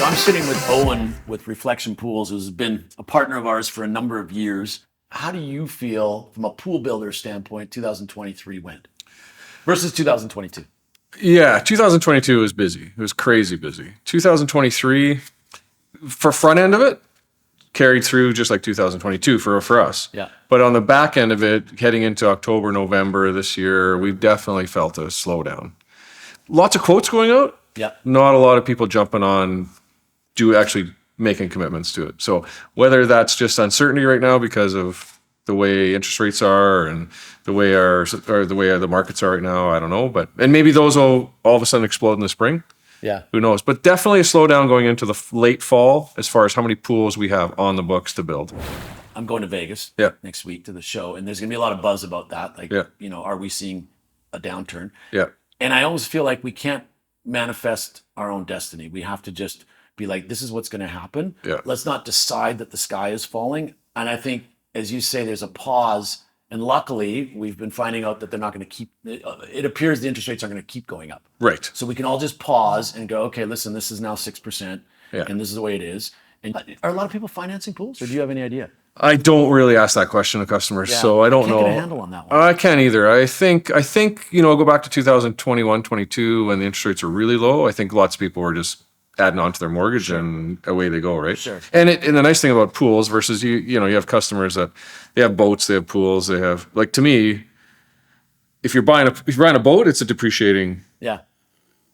So I'm sitting with Owen with Reflection Pools, who's been a partner of ours for a number of years. How do you feel from a pool builder standpoint 2023 went versus 2022? Yeah, 2022 was busy. It was crazy busy. 2023, for front end of it, carried through just like 2022 for us. Yeah. But on the back end of it, heading into October, November this year, we've definitely felt a slowdown. Lots of quotes going out. Yeah. Not a lot of people jumping on, actually making commitments to it. So whether that's just uncertainty right now because of the way interest rates are and the way the markets are right now, I don't know. And maybe those will all of a sudden explode in the spring. Yeah. Who knows? But definitely a slowdown going into the late fall as far as how many pools we have on the books to build. I'm going to Vegas next week to the show, and there's going to be a lot of buzz about that. Like, are we seeing a downturn? Yeah. And I almost feel like we can't manifest our own destiny. We have to just be like, this is what's going to happen. Yeah. Let's not decide that the sky is falling. And I think, as you say, there's a pause. And luckily, we've been finding out that they're not going to keep, it appears the interest rates are going to keep going up. Right. So we can all just pause and go, okay, listen, this is now 6%, Yeah. and this is the way it is. And are a lot of people financing pools, or do you have any idea? I don't really ask that question to customers, so I don't know. Can't get a handle on that one. I can't either. I think I'll go back to 2021, 22 when the interest rates were really low. I think lots of people were just adding on to their mortgage and away they go, right? Sure. And the nice thing about pools versus you have customers that they have boats, they have pools, they have, like, to me, if you're buying a boat, it's a depreciating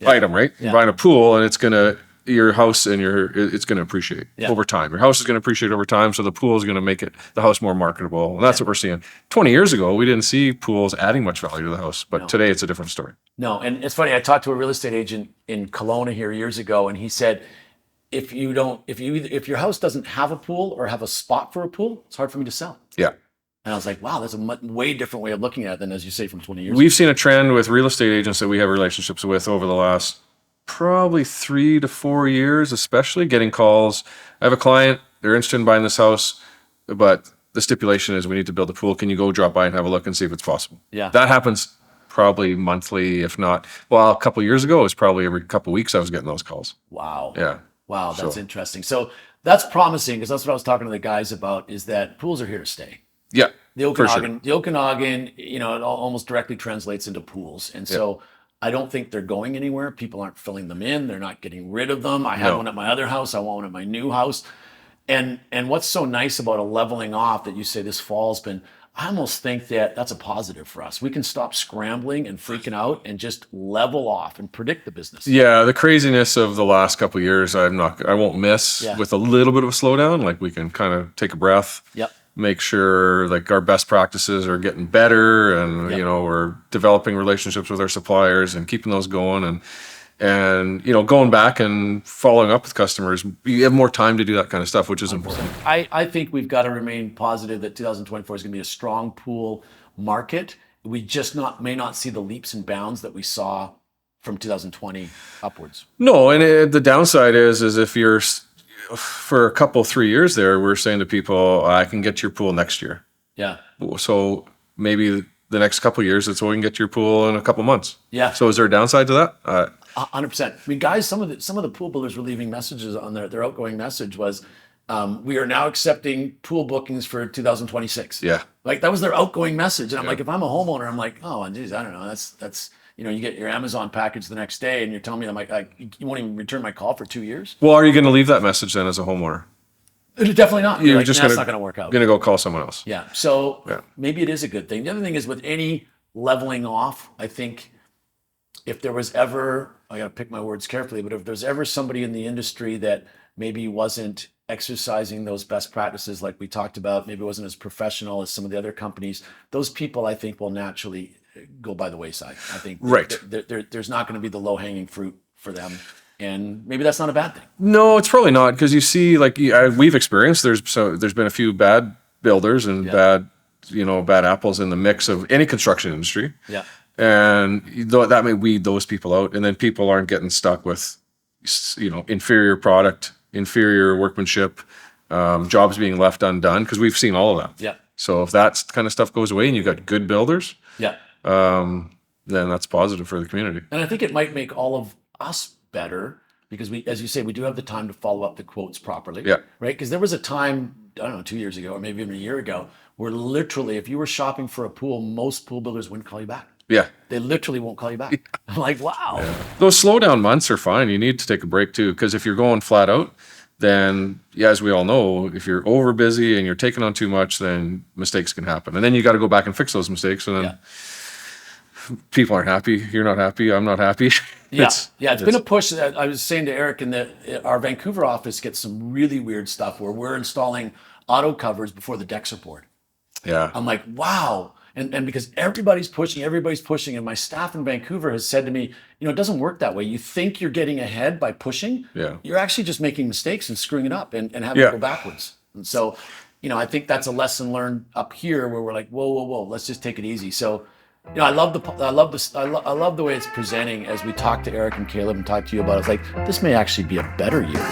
item, right? Yeah. You're buying a pool and it's gonna your house and it's gonna appreciate over time. Your house is gonna appreciate over time, so the pool is gonna make the house more marketable. And that's what we're seeing. 20 years ago, we didn't see pools adding much value to the house, but today it's a different story. No, and it's funny. I talked to a real estate agent in Kelowna here years ago, and he said, if your house doesn't have a pool or have a spot for a pool, it's hard for me to sell. Yeah. And I was like, wow, that's a way different way of looking at it than, as you say, from 20 years ago. We've seen a trend with real estate agents that we have relationships with over the last probably 3 to 4 years, especially getting calls. I have a client, they're interested in buying this house, but the stipulation is we need to build a pool. Can you go drop by and have a look and see if it's possible? Yeah. That happens probably monthly, if not, a couple of years ago, it was probably every couple of weeks I was getting those calls. Wow. Yeah. Wow, that's interesting. So that's promising, because that's what I was talking to the guys about, is that pools are here to stay. Yeah. The Okanagan, it almost directly translates into pools. And so I don't think they're going anywhere. People aren't filling them in. They're not getting rid of them. I have one at my other house. I want one at my new house. And what's so nice about a leveling off that you say this fall's been, I almost think that that's a positive for us. We can stop scrambling and freaking out and just level off and predict the business. Yeah, the craziness of the last couple of years, I won't miss with a little bit of a slowdown. Like, we can kind of take a breath. Yep. Make sure, like, our best practices are getting better, and we're developing relationships with our suppliers and keeping those going, and going back and following up with customers. You have more time to do that kind of stuff, which is important. I think we've got to remain positive that 2024 is going to be a strong pool market. We just may not see the leaps and bounds that we saw from 2020 upwards. No, and the downside is if you're, for a couple, 3 years there, we're saying to people, I can get your pool next year. Yeah. So maybe the next couple of years, it's we can get your pool in a couple months. Yeah. So is there a downside to that? 100%. I mean, guys, some of the pool builders were leaving messages on their outgoing message was, we are now accepting pool bookings for 2026. Yeah. Like, that was their outgoing message. And I'm like, if I'm a homeowner, I'm like, oh, geez, I don't know. That's you get your Amazon package the next day and you're telling me, I'm like, you won't even return my call for 2 years? Well, are you going to leave that message then as a homeowner? Definitely not. You're like, just that's not going to work out. Going to go call someone else. Yeah. So maybe it is a good thing. The other thing is, with any leveling off, I think if there was ever, I got to pick my words carefully, but if there's ever somebody in the industry that maybe wasn't exercising those best practices like we talked about, maybe wasn't as professional as some of the other companies, those people, I think, will naturally go by the wayside. I think there's not going to be the low-hanging fruit for them. And maybe that's not a bad thing. No, it's probably not, because you see, like, we've experienced, there's been a few bad builders and bad apples in the mix of any construction industry. Yeah. And that may weed those people out, and then people aren't getting stuck with, inferior product, inferior workmanship, jobs being left undone, because we've seen all of that. Yeah. So if that kind of stuff goes away and you've got good builders, then that's positive for the community. And I think it might make all of us better because we, as you say, we do have the time to follow up the quotes properly. Yeah. Right. Because there was a time, I don't know, 2 years ago or maybe even a year ago, where literally, if you were shopping for a pool, most pool builders wouldn't call you back. Yeah. They literally won't call you back. I'm like, wow. Those slowdown months are fine. You need to take a break too, because if you're going flat out, then as we all know, if you're over busy and you're taking on too much, then mistakes can happen. And then you got to go back and fix those mistakes. And then people aren't happy. You're not happy. I'm not happy. It's been a push. I was saying to Eric in that our Vancouver office gets some really weird stuff where we're installing auto covers before the decks are poured. Yeah. I'm like, wow. And because everybody's pushing, and my staff in Vancouver has said to me, it doesn't work that way. You think you're getting ahead by pushing. Yeah. You're actually just making mistakes and screwing it up and having to go backwards. And so, I think that's a lesson learned up here where we're like, whoa, let's just take it easy. So, I love the way it's presenting as we talk to Eric and Caleb and talk to you about it. It's like, this may actually be a better year.